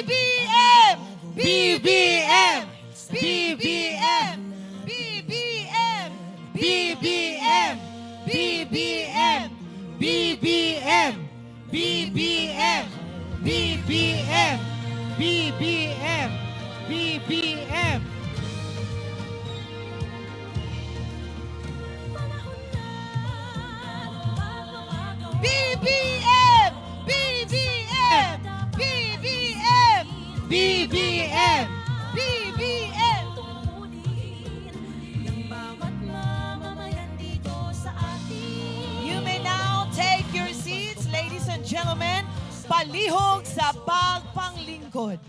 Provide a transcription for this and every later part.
BBM! BBM! BBM! BBM! BBM! BBM! BBM! BBM! BBM! BBM! BBM! BBM! BBM! BBM! BBM! BBM! You may now take your seats, ladies and gentlemen. Palihog sa pagpanglingkod.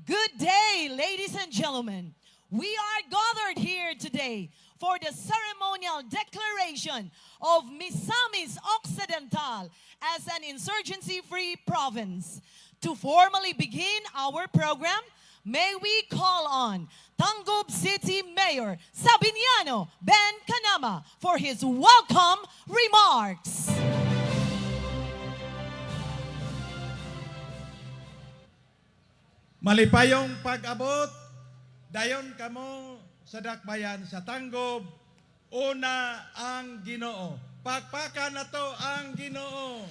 Good day, ladies and gentlemen. We are gathered here today for the ceremonial declaration of Misamis Occidental as an insurgency-free province. To formally begin our program, may we call on Tangub City Mayor Sabiniano Ben Canama for his welcome remarks. Malipayong pag-abot, dayon kamo sa dakbayan sa Tanggob, una ang Ginoo. Pakpakan na to ang Ginoo.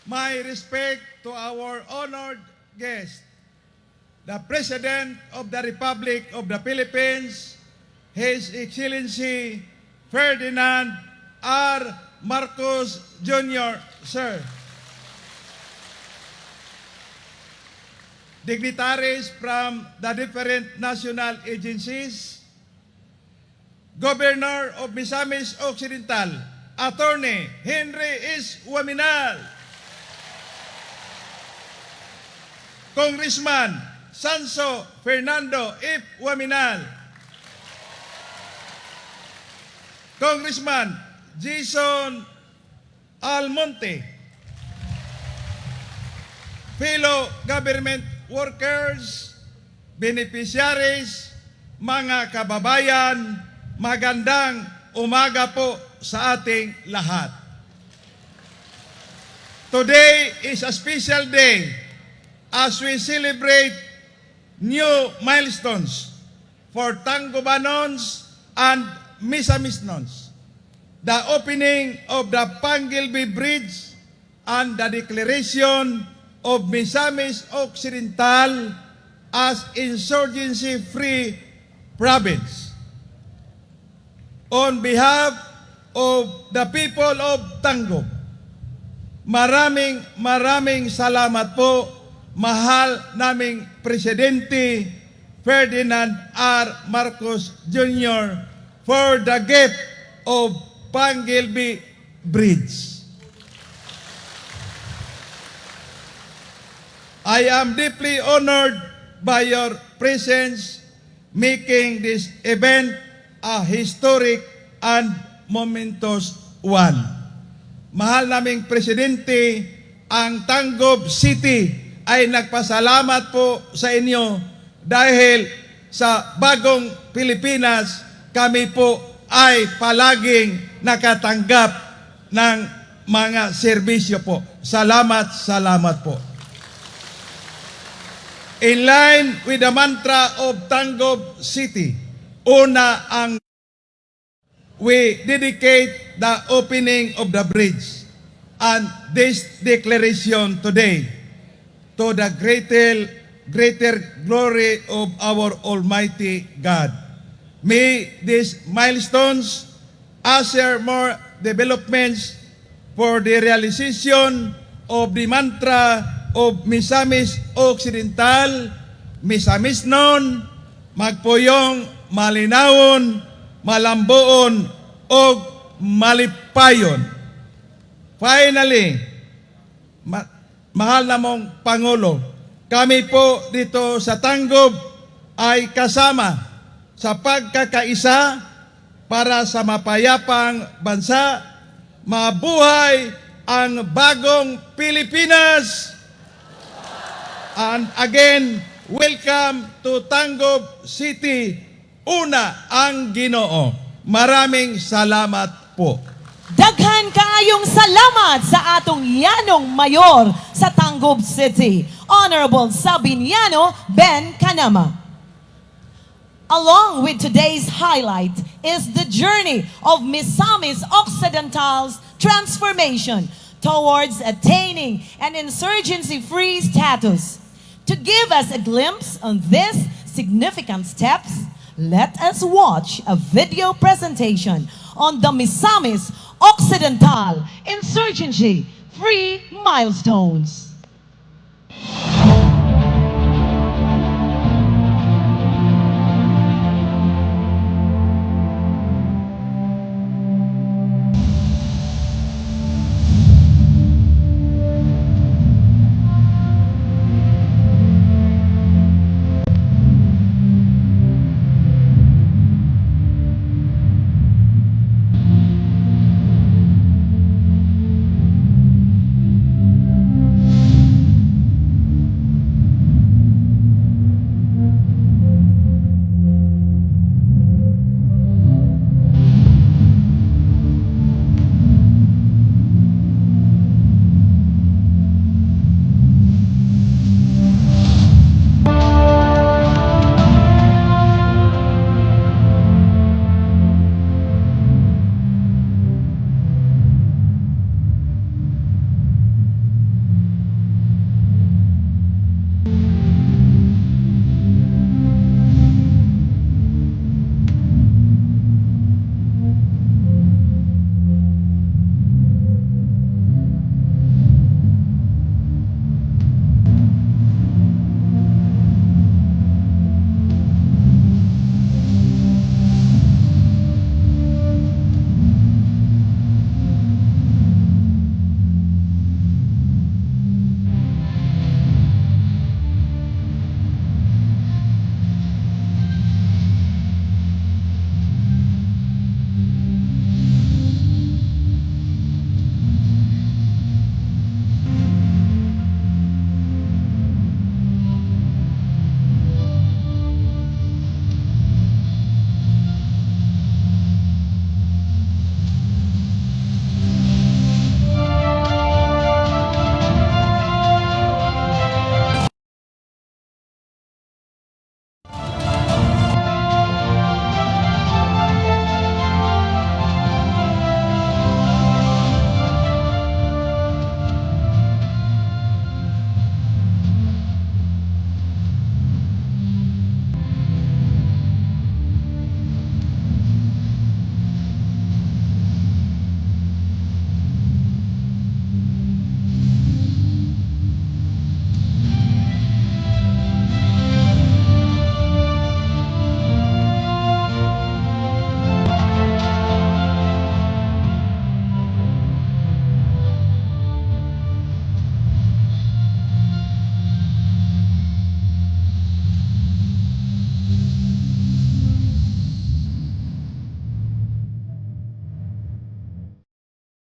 My respect to our honored guest, the President of the Republic of the Philippines, His Excellency Ferdinand R. Marcos Jr., Sir. Dignitaries from the different national agencies, Governor of Misamis Occidental, Attorney Henry S. Waminal, Congressman Sanso Fernando F. Waminal, Congressman Jason Almonte, fellow government workers, beneficiaries, mga kababayan, magandang umaga po sa ating lahat. Today is a special day as we celebrate new milestones for Tanggobanons and Misamisnons, the opening of the Pangilby Bridge and the declaration of Misamis Occidental as insurgency-free province. On behalf of the people of Tanggob, maraming salamat po, mahal naming Presidente Ferdinand R. Marcos Jr. for the gift of Pangilby Bridge. I am deeply honored by your presence, making this event a historic and momentous one. Mahal naming Presidente, ang Tanggob City ay nagpasalamat po sa inyo dahil sa bagong Pilipinas, kami po ay palaging nakatanggap ng mga serbisyo po. Salamat po. In line with the mantra of Tanggob City, una ang we dedicate the opening of the bridge and this declaration today to the greater glory of our Almighty God. May these milestones usher more developments for the realization of the mantra of Misamis Occidental, Misamisnon, magpuyong, malinawon, malambuon, o malipayon. Finally, mahal na mong Pangulo, kami po dito sa Tanggob ay kasama sa pagkakaisa para sa mapayapang bansa, mabuhay ang bagong Pilipinas. And again, welcome to Tangob City. Una ang Ginoo. Maraming salamat po. Daghan kaayong salamat sa atong yanong mayor sa Tangob City, Honorable Sabiniano Ben Canama. Along with today's highlight is the journey of Misamis Occidental's transformation towards attaining an insurgency-free status. To give us a glimpse on these significant steps, let us watch a video presentation on the Misamis Occidental insurgency-free milestones.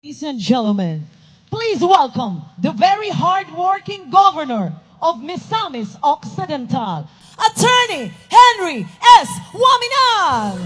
Ladies and gentlemen, please welcome the very hardworking governor of Misamis Occidental, Attorney Henry S. Waminal.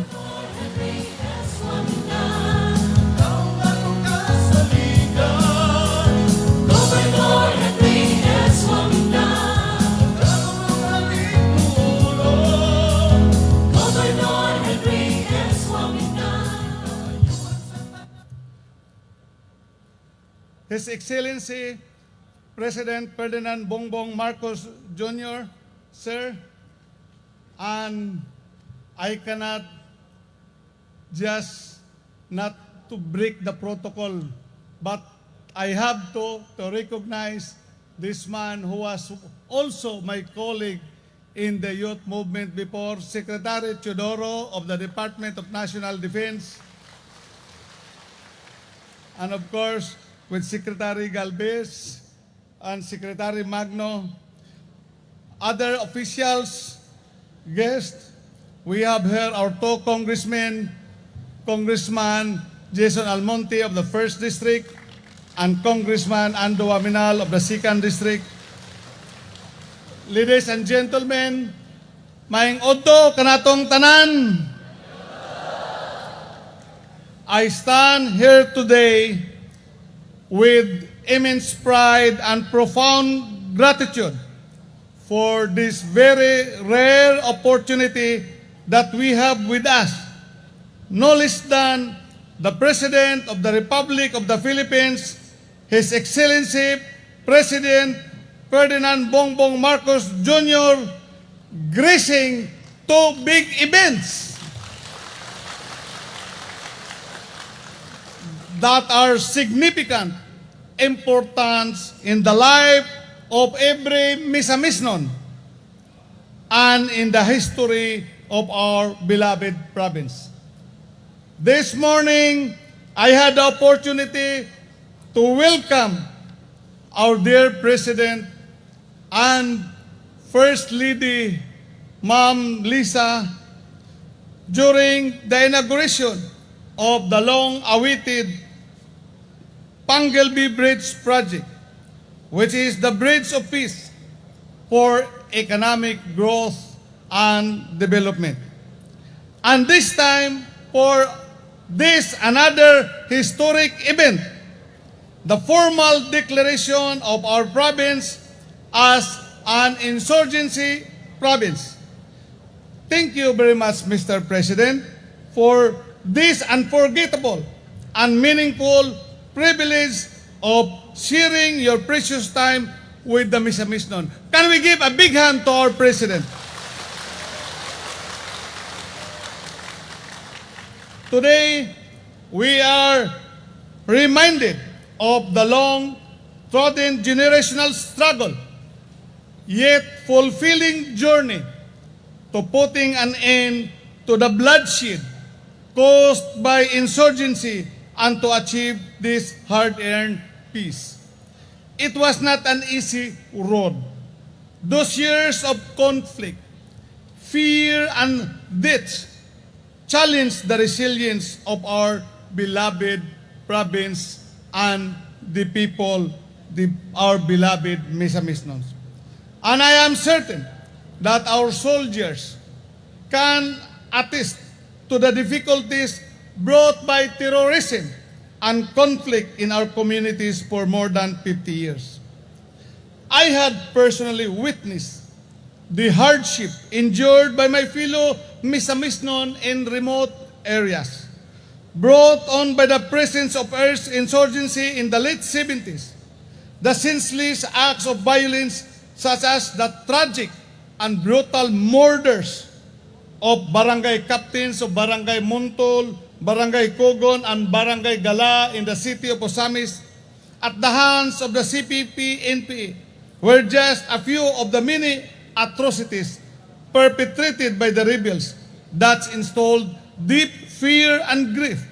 His Excellency President Ferdinand BongBong Marcos Jr., sir, and I cannot just not to break the protocol, but I have to recognize this man who was also my colleague in the youth movement before, Secretary Teodoro of the Department of National Defense, and of course, with Secretary Galvez and Secretary Magno, other officials, guests, we have here our two congressmen, Congressman Jason Almonte of the 1st District and Congressman Ando Waminal of the 2nd District. ladies and gentlemen, maing odto kanatong tanan. I stand here today with immense pride and profound gratitude for this very rare opportunity that we have with us, no less than the President of the Republic of the Philippines, His Excellency President Ferdinand BongBong Marcos Jr., gracing two big events that are significant importance in the life of every Misamisnon and in the history of our beloved province. This morning, I had the opportunity to welcome our dear President and First Lady, Ma'am Lisa, during the inauguration of the long-awaited Pangelby Bridge project, which is the bridge of peace for economic growth and development. And this time, for this another historic event, the formal declaration of our province as an insurgency province. Thank you very much, Mr. President, for this unforgettable and meaningful privilege of sharing your precious time with the Misamisnon. Can we give a big hand to our President? Today, we are reminded of the long-trodden generational struggle, yet fulfilling journey to putting an end to the bloodshed caused by insurgency and to achieve this hard-earned peace. It was not an easy road. Those years of conflict, fear, and death challenged the resilience of our beloved province and the people, our beloved Misamisnons. And I am certain that our soldiers can attest to the difficulties brought by terrorism and conflict in our communities for more than 50 years. I had personally witnessed the hardship endured by my fellow Misamisnon in remote areas, brought on by the presence of Earth's insurgency in the late 70s, the senseless acts of violence such as the tragic and brutal murders of barangay captains of Barangay Montol, Barangay Cogon, and Barangay Gala in the city of Misamis at the hands of the CPP-NPA were just a few of the many atrocities perpetrated by the rebels that installed deep fear and grief,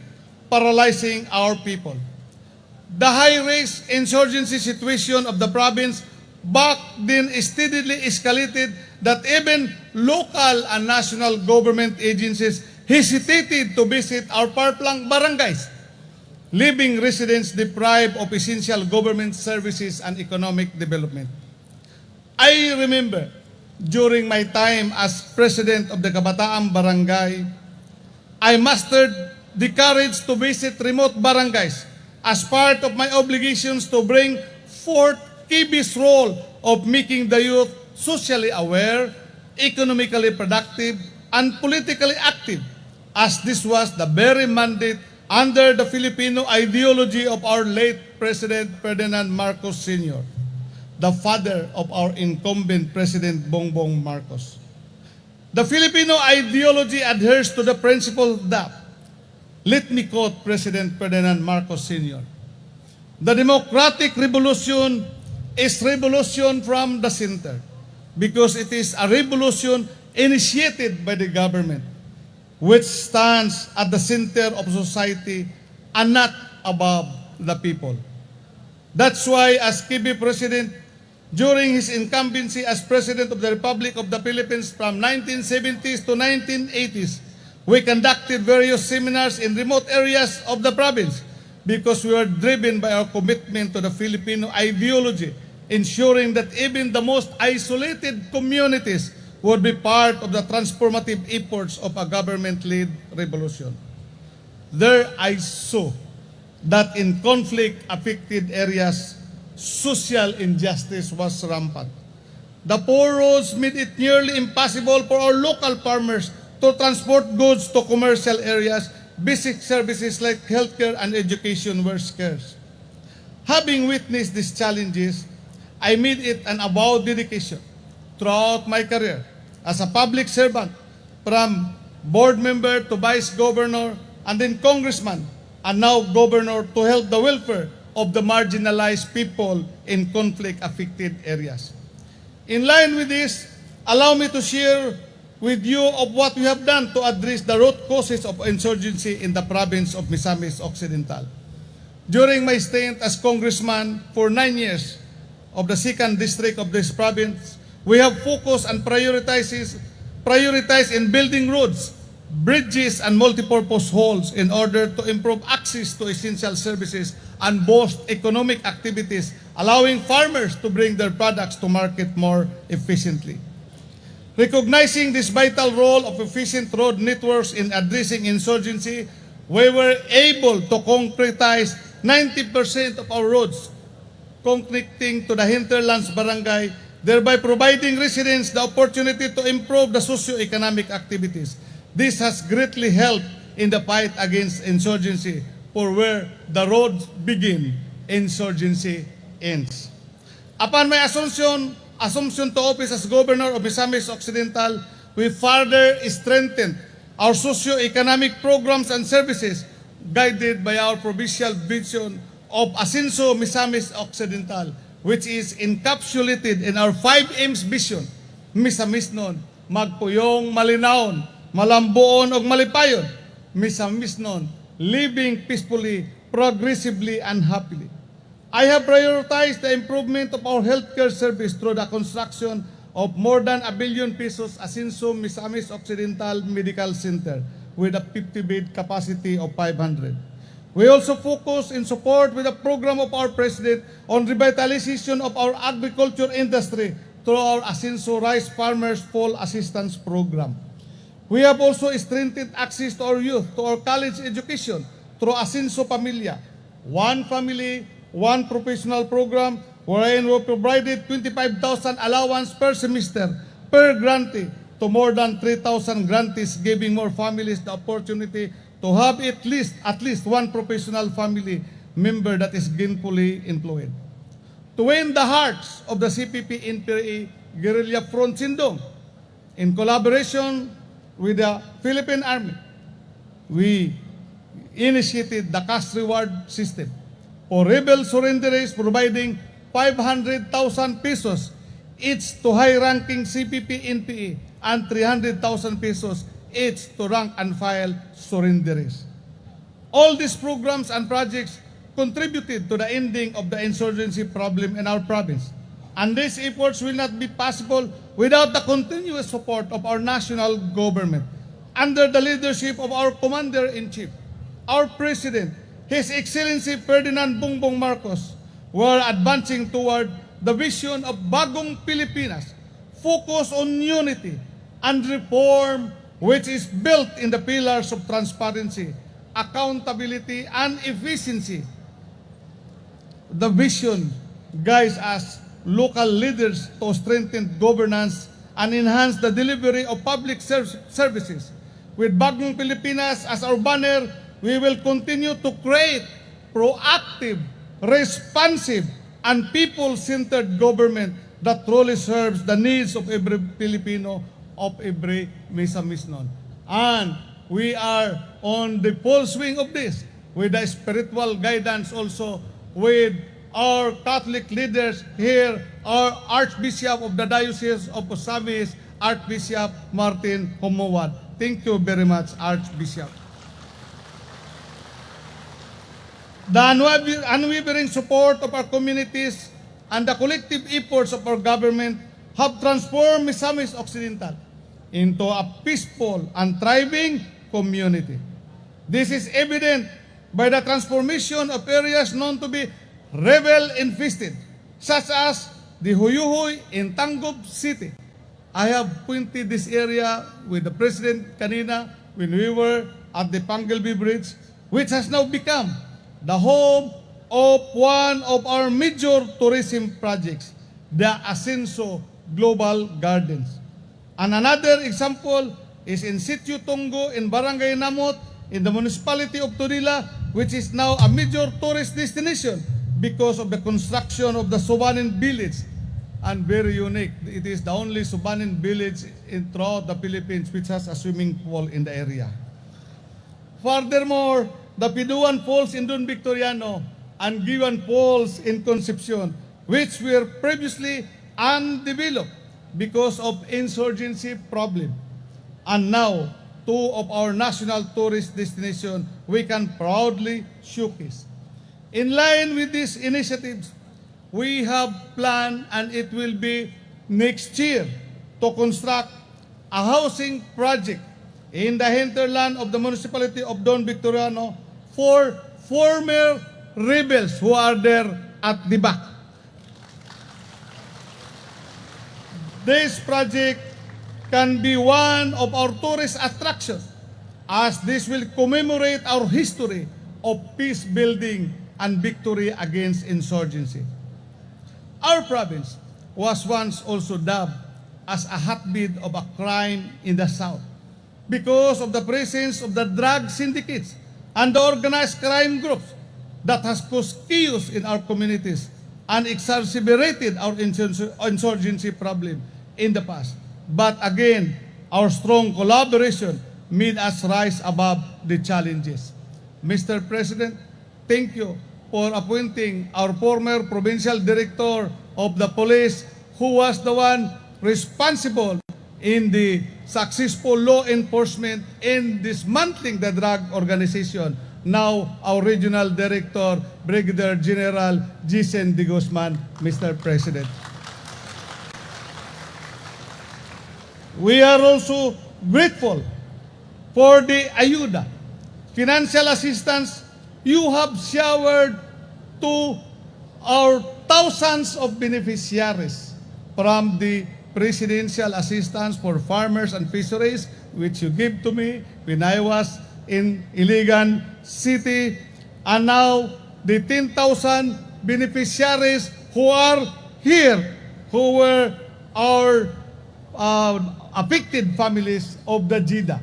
paralyzing our people. The high-risk insurgency situation of the province back then steadily escalated that even local and national government agencies hesitated to visit our parplang barangays, leaving residents deprived of essential government services and economic development. I remember during my time as president of the Kabataan Barangay, I mastered the courage to visit remote barangays as part of my obligations to bring forth KB's role of making the youth socially aware, economically productive, and politically active, as this was the very mandate under the Filipino ideology of our late President Ferdinand Marcos Sr., the father of our incumbent President BongBong Marcos. The Filipino ideology adheres to the principle that, let me quote President Ferdinand Marcos Sr., the democratic revolution is revolution from the center because it is a revolution initiated by the government, which stands at the center of society and not above the people. That's why, as KB President, during his incumbency as President of the Republic of the Philippines from 1970s to 1980s, we conducted various seminars in remote areas of the province because we were driven by our commitment to the Filipino ideology ensuring that even the most isolated communities would be part of the transformative efforts of a government-led revolution. There I saw that in conflict-affected areas, social injustice was rampant. The poor roads made it nearly impossible for our local farmers to transport goods to commercial areas. Basic services like healthcare and education were scarce. Having witnessed these challenges, I made it an avowed dedication throughout my career as a public servant, from board member to vice governor and then congressman and now governor, to help the welfare of the marginalized people in conflict-affected areas. In line with this, allow me to share with you of what we have done to address the root causes of insurgency in the province of Misamis Occidental. During my stint as congressman for 9 years of the 2nd district of this province, we have focused and prioritized in building roads, bridges, and multipurpose halls in order to improve access to essential services and boost economic activities, allowing farmers to bring their products to market more efficiently. Recognizing this vital role of efficient road networks in addressing insurgency, we were able to concretize 90% of our roads connecting to the hinterlands barangay, thereby providing residents the opportunity to improve the socio-economic activities. This has greatly helped in the fight against insurgency, for where the roads begin, insurgency ends. Upon my assumption to office as governor of Misamis Occidental, we further strengthened our socio-economic programs and services, guided by our provincial vision of Asenso Misamis Occidental, which is encapsulated in our 5 M's vision: Misamisnon, magpuyong malinawon, malambuon og malipayon, Misamisnon, living peacefully, progressively, and happily. I have prioritized the improvement of our healthcare service through the construction of more than 1 billion pesos Asenso Misamis Occidental Medical Center with a 50-bed capacity of 500. We also focus in support with the program of our President on revitalization of our agriculture industry through our Asenso Rice Farmers Fall Assistance Program. We have also strengthened access to our youth to our college education through Asenso Pamilya, one family, one professional program, wherein we provided 25,000 allowance per semester per grantee to more than 3,000 grantees, giving more families the opportunity to have at least one professional family member that is gainfully employed. To win the hearts of the CPP-NPA Guerrilla Front Sindong, in collaboration with the Philippine Army, we initiated the cash reward system for rebel surrenderies, providing 500,000 pesos each to high-ranking CPP-NPA and 300,000 pesos each to rank-and-file surrenderies. All these programs and projects contributed to the ending of the insurgency problem in our province. And these efforts will not be possible without the continuous support of our national government, under the leadership of our Commander-in-Chief, our President, His Excellency Ferdinand BongBong Marcos. We are advancing toward the vision of Bagong Pilipinas, focus on unity and reform, which is built in the pillars of transparency, accountability, and efficiency. The vision guides us local leaders to strengthen governance and enhance the delivery of public services. With Bagong Pilipinas as our banner, we will continue to create proactive, responsive, and people-centered government that truly serves the needs of every Filipino, of every Misamisnon. And we are on the full swing of this, with the spiritual guidance also with our Catholic leaders here, our Archbishop of the Diocese of Misamis, Archbishop Martin Humuwad. Thank you very much, Archbishop. The unwavering support of our communities and the collective efforts of our government have transformed Misamis Occidental into a peaceful and thriving community. This is evident by the transformation of areas known to be rebel-infested, such as the Huyuhoy in Tangub City. I have pointed this area with the President kanina when we were at the Pangalbi Bridge, which has now become the home of one of our major tourism projects, the Asenso Global Gardens. And another example is in Sitio Tonggo in Barangay Namot in the municipality of Tudela, which is now a major tourist destination because of the construction of the Subanin Village. And very unique, it is the only Subanin village throughout the Philippines which has a swimming pool in the area. Furthermore, the Piduan Falls in Don Victoriano and Giwan Falls in Concepcion, which were previously undeveloped because of insurgency problem. And now, two of our national tourist destinations we can proudly showcase. In line with these initiatives, we have planned, and it will be next year, to construct a housing project in the hinterland of the municipality of Don Victoriano for former rebels who are there at the back. This project can be one of our tourist attractions, as this will commemorate our history of peace building and victory against insurgency. Our province was once also dubbed as a hotbed of a crime in the South because of the presence of the drug syndicates and the organized crime groups that has caused chaos in our communities and exacerbated our insurgency problem in the past. But again, our strong collaboration made us rise above the challenges. Mr. President, thank you for appointing our former provincial director of the police, who was the one responsible in the successful law enforcement in dismantling the drug organization. Now, our regional director, Brigadier General Jisen de Guzman, Mr. President. We are also grateful for the ayuda, financial assistance you have showered to our thousands of beneficiaries, from the presidential assistance for farmers and fisheries, which you gave to me when I was in Iligan City, and now the 10,000 beneficiaries who are here, who were our affected families of the JIDA.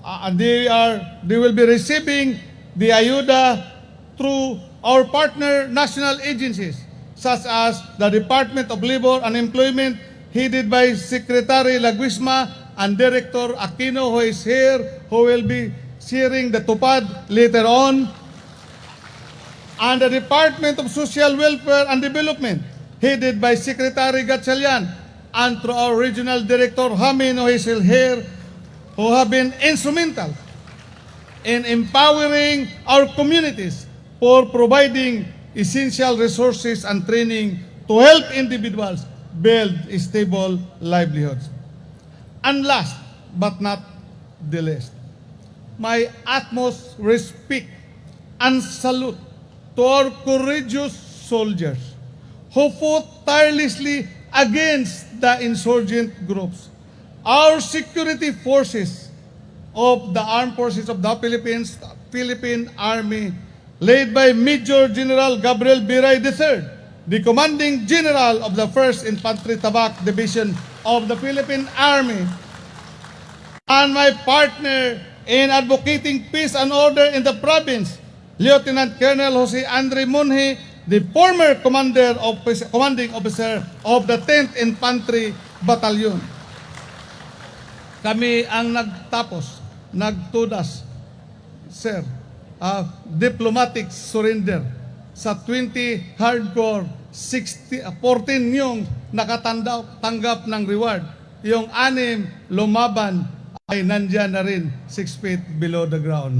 And they will be receiving the ayuda through our partner national agencies, such as the Department of Labor and Employment, headed by Secretary Laguisma and Director Aquino, who is here, who will be sharing the tupad later on, and the Department of Social Welfare and Development, headed by Secretary Gatchalian, and through our Regional Director Hamin, who is here, who have been instrumental in empowering our communities for providing essential resources and training to help individuals build stable livelihoods. And last but not the least, my utmost respect and salute to our courageous soldiers who fought tirelessly against the insurgent groups. Our security forces of the Armed Forces of the Philippine Army, led by Major General Gabriel Biray III, the Commanding General of the 1st Infantry Tabak Division of the Philippine Army, and my partner in advocating peace and order in the province, Lieutenant Colonel Jose Andre Monje, the former commanding officer of the 10th Infantry Battalion. Kami ang nagtudas, sir, diplomatic surrender sa 20 hardcore, 14 yung nakatanggap ng reward. Yung 6 lumaban ay nandyan na rin 6 feet below the ground.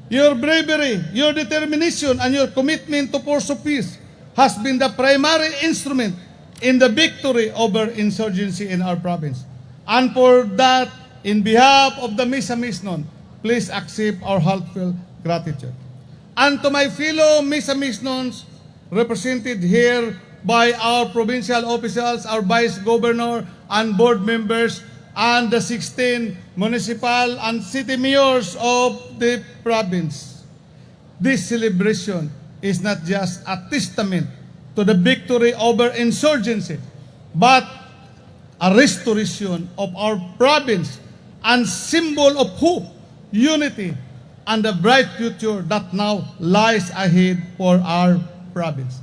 Your bravery, your determination, and your commitment to pursue peace has been the primary instrument in the victory over insurgency in our province. And for that, in behalf of the Misamis nun, please accept our heartfelt gratitude. And to my fellow Misamis nuns represented here by our provincial officials, our vice governor and board members, and the 16 municipal and city mayors of the province. This celebration is not just a testament to the victory over insurgency, but a restoration of our province and symbol of hope, unity, and the bright future that now lies ahead for our province.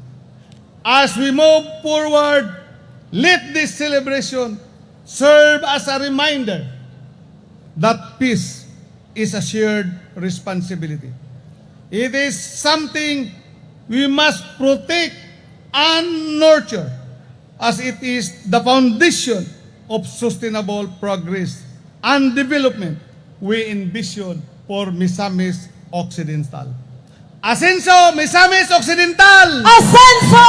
As we move forward, let this celebration serve as a reminder that peace is a shared responsibility. It is something we must protect and nurture, as it is the foundation of sustainable progress and development we envision for Misamis Occidental. Asenso, Misamis Occidental! Asenso!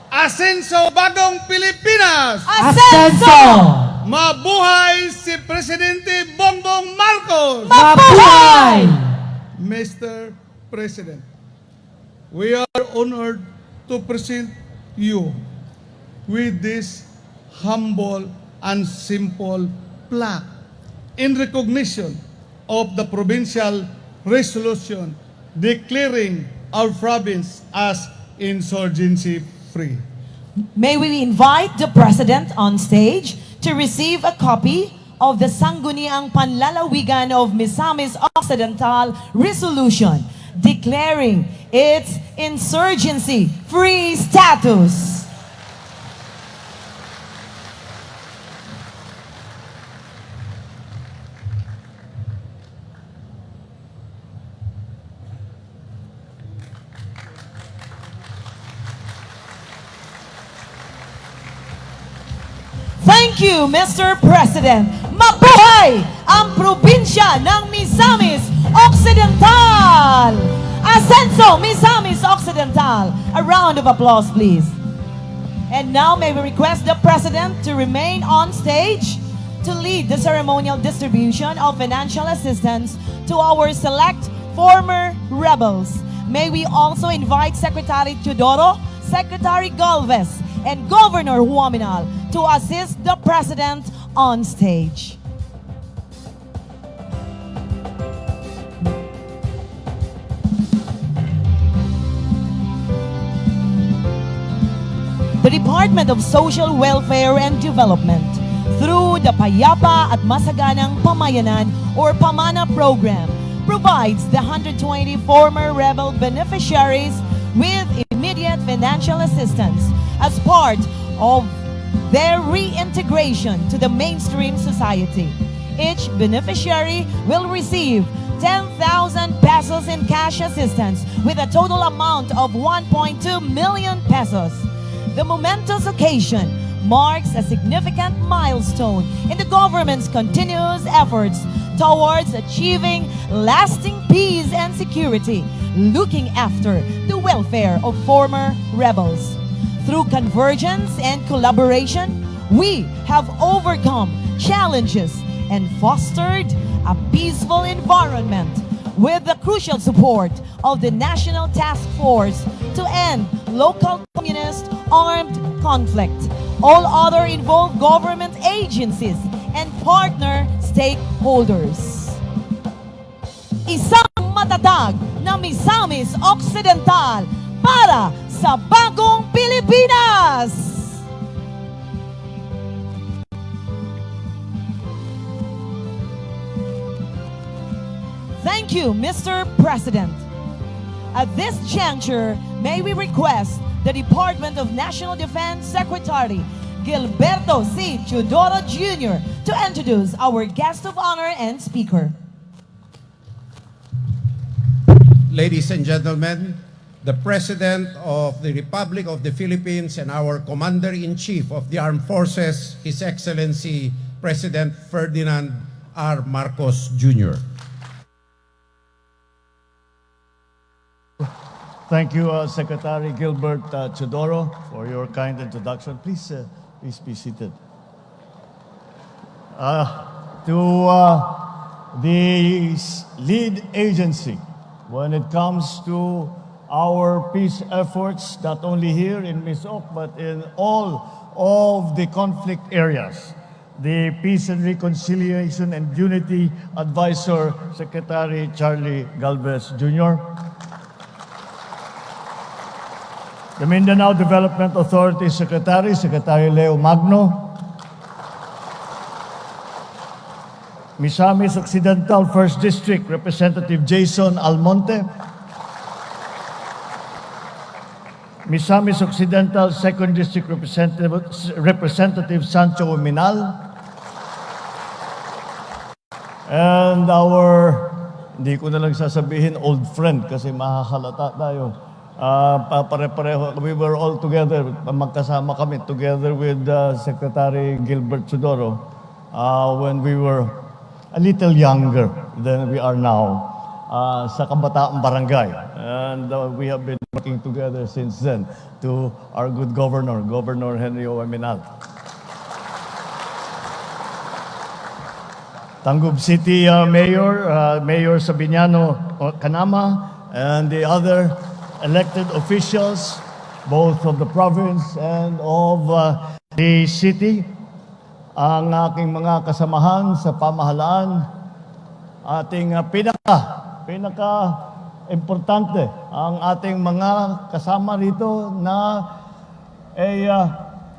Asenso, Bagong Pilipinas! Asenso! Mabuhay si Presidente BongBong Marcos! Mabuhay! Mr. President, we are honored to present you with this humble and simple plaque in recognition of the provincial resolution declaring our province as insurgency-free. May we invite the President on stage to receive a copy of the Sangguniang Panlalawigan of Misamis Occidental Resolution declaring its insurgency-free status. Thank you, Mr. President. Mabuhay ang probinsya ng Misamis Occidental! Asenso, Misamis Occidental. A round of applause, please. And now may we request the President to remain on stage to lead the ceremonial distribution of financial assistance to our select former rebels. May we also invite Secretary Teodoro, Secretary Galvez, and Governor Huaminal to assist the President on stage. The Department of Social Welfare and Development, through the Payapa at Masaganang Pamayanan or PAMANA program, provides the 120 former rebel beneficiaries with immediate financial assistance as part of their reintegration to the mainstream society. Each beneficiary will receive 10,000 pesos in cash assistance with a total amount of 1.2 million pesos. The momentous occasion marks a significant milestone in the government's continuous efforts towards achieving lasting peace and security, looking after the welfare of former rebels. Through convergence and collaboration, we have overcome challenges and fostered a peaceful environment with the crucial support of the National Task Force to end local communist armed conflict, all other involved government agencies, and partner stakeholders. Isang matatag na Misamis Occidental para sa bagong Pilipinas! Thank you, Mr. President. At this juncture, may we request the Department of National Defense Secretary Gilberto C. Teodoro Jr. to introduce our guest of honor and speaker. Ladies and gentlemen, the President of the Republic of the Philippines and our Commander-in-Chief of the Armed Forces, His Excellency President Ferdinand R. Marcos Jr. Thank you, Secretary Gilbert Teodoro, for your kind introduction. Please be seated. To the lead agency when it comes to our peace efforts, not only here in Misamis, but in all of the conflict areas. The Peace and Reconciliation and Unity Advisor, Secretary Charlie Galvez Jr., the Mindanao Development Authority Secretary, Secretary Leo Magno, Misamis Occidental 1st District Representative Jason Almonte, Misamis Occidental 2nd District Representative Sancho Minal, and our, hindi ko na lang sasabihin old friend kasi mahahalata tayo. Pare-pareho, we were all together, magkasama kami together with Secretary Gilbert Chodoro when we were a little younger than we are now sa Kabataang Barangay. And we have been working together since then to our good governor, Governor Henry O. Eminal. Tangub City Mayor, Mayor Sabiniano Canama, and the other elected officials, both of the province and of the city, ang aking mga kasamahan sa pamahalaan, ating pinaka-importante, ang ating mga kasama rito na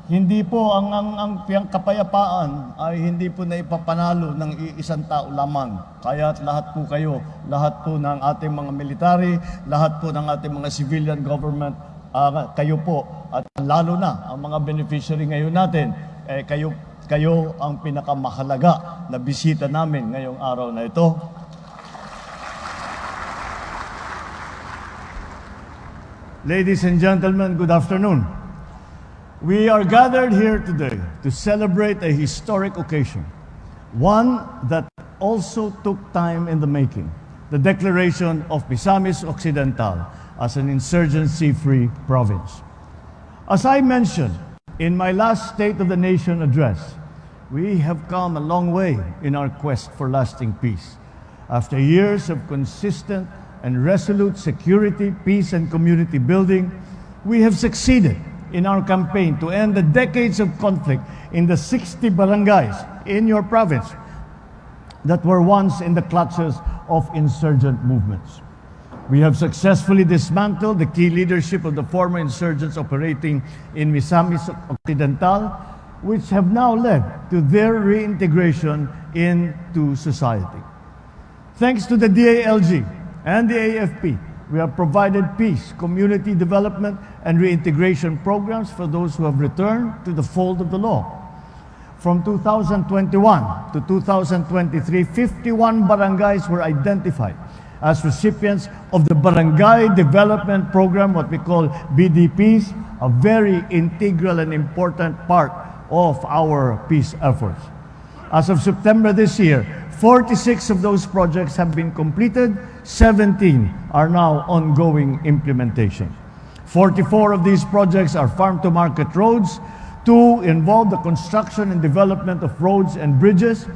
hindi po ang kapayapaan ay hindi po na ipapanalo ng isang tao lamang. Kaya lahat po kayo, lahat po ng ating mga military, lahat po ng ating mga civilian government, kayo po, at lalo na ang mga beneficiary ngayon natin, kayo ang pinakamahalaga na bisita namin ngayong araw na ito. Ladies and gentlemen, good afternoon. We are gathered here today to celebrate a historic occasion, one that also took time in the making, the declaration of Misamis Occidental as an insurgency-free province. As I mentioned in my last State of the Nation address, we have come a long way in our quest for lasting peace. After years of consistent and resolute security, peace, and community building, we have succeeded in our campaign to end the decades of conflict in the 60 barangays in your province that were once in the clutches of insurgent movements. We have successfully dismantled the key leadership of the former insurgents operating in Misamis Occidental, which have now led to their reintegration into society. Thanks to the DALG and the AFP, we have provided peace, community development, and reintegration programs for those who have returned to the fold of the law. From 2021 to 2023, 51 barangays were identified as recipients of the Barangay Development Program, what we call BDPs, a very integral and important part of our peace efforts. As of September this year, 46 of those projects have been completed, 17 are now ongoing implementation. 44 of these projects are farm-to-market roads, 2 involve the construction and development of roads and bridges,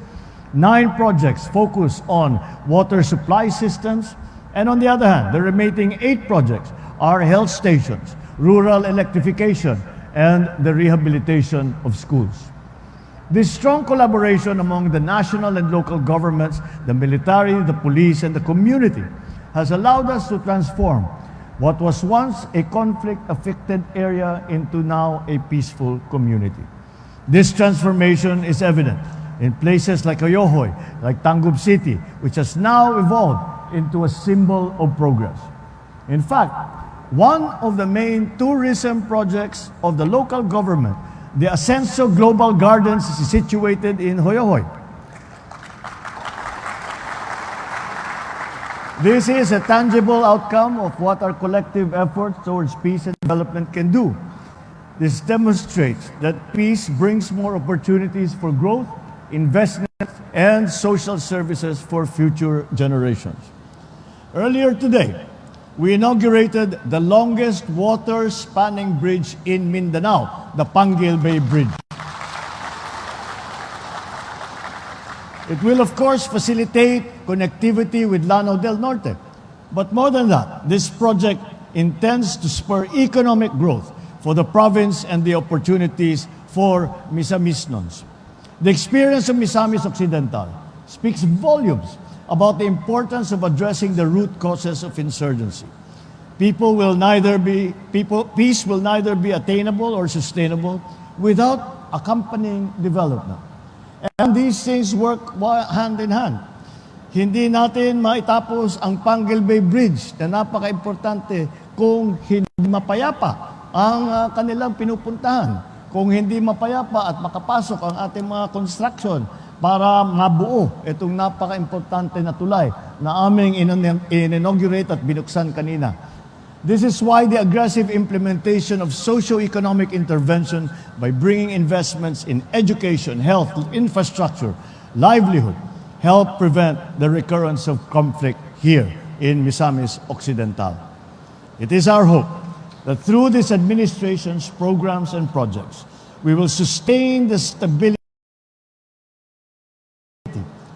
9 projects focus on water supply systems, and on the other hand, the remaining 8 projects are health stations, rural electrification, and the rehabilitation of schools. This strong collaboration among the national and local governments, the military, the police, and the community has allowed us to transform what was once a conflict-affected area into now a peaceful community. This transformation is evident in places like Oyohoy, like Tangub City, which has now evolved into a symbol of progress. In fact, one of the main tourism projects of the local government, the Ascenso Global Gardens, is situated in Hoyohoy. This is a tangible outcome of what our collective efforts towards peace and development can do. This demonstrates that peace brings more opportunities for growth, investment, and social services for future generations. Earlier today, we inaugurated the longest water-spanning bridge in Mindanao, the Panguil Bay Bridge. It will, of course, facilitate connectivity with Lanao del Norte. But more than that, this project intends to spur economic growth for the province and the opportunities for Misamisnons. The experience of Misamis Occidental speaks volumes about the importance of addressing the root causes of insurgency. Peace will neither be attainable or sustainable without accompanying development. And these things work hand in hand. Hindi natin maitapos ang Pangal Bay Bridge na napaka-importante kung hindi mapayapa ang kanilang pinupuntahan. Kung hindi mapayapa at makapasok ang ating mga construction para mabuo itong napaka-importante na tulay na aming in-inaugurate at binuksan kanina. This is why the aggressive implementation of socio-economic intervention by bringing investments in education, health, infrastructure, livelihood, help prevent the recurrence of conflict here in Misamis Occidental. It is our hope that through this administration's programs and projects, we will sustain the stability,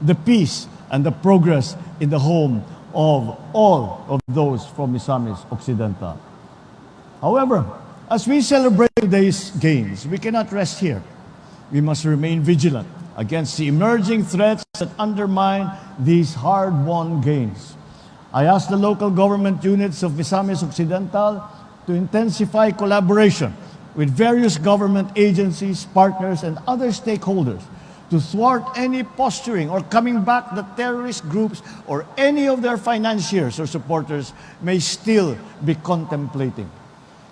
the peace, and the progress in the home of all of those from Misamis Occidental. However, as we celebrate today's gains, we cannot rest here. We must remain vigilant against the emerging threats that undermine these hard-won gains. I ask the local government units of Misamis Occidental to intensify collaboration with various government agencies, partners, and other stakeholders to thwart any posturing or coming back that terrorist groups or any of their financiers or supporters may still be contemplating.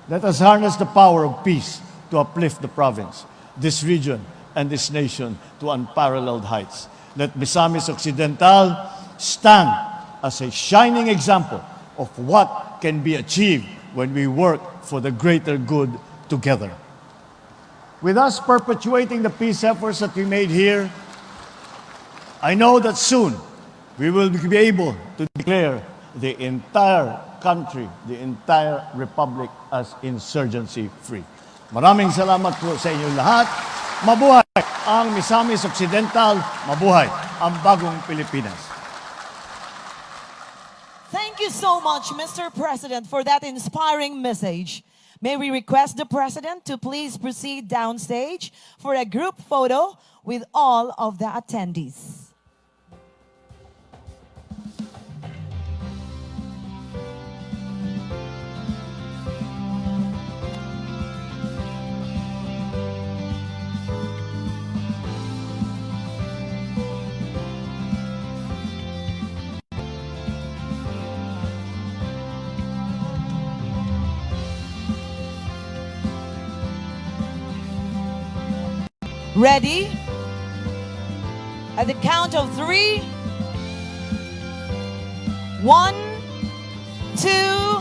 Let us harness the power of peace to uplift the province, this region, and this nation to unparalleled heights. Let Misamis Occidental stand as a shining example of what can be achieved when we work for the greater good together. With us perpetuating the peace efforts that we made here, I know that soon we will be able to declare the entire country, the entire republic as insurgency-free. Maraming salamat po sa inyong lahat. Mabuhay ang Misamis Occidental, mabuhay ang bagong Pilipinas. Thank you so much, Mr. President, for that inspiring message. May we request the President to please proceed downstage for a group photo with all of the attendees. Ready? At the count of 3, 1, 2,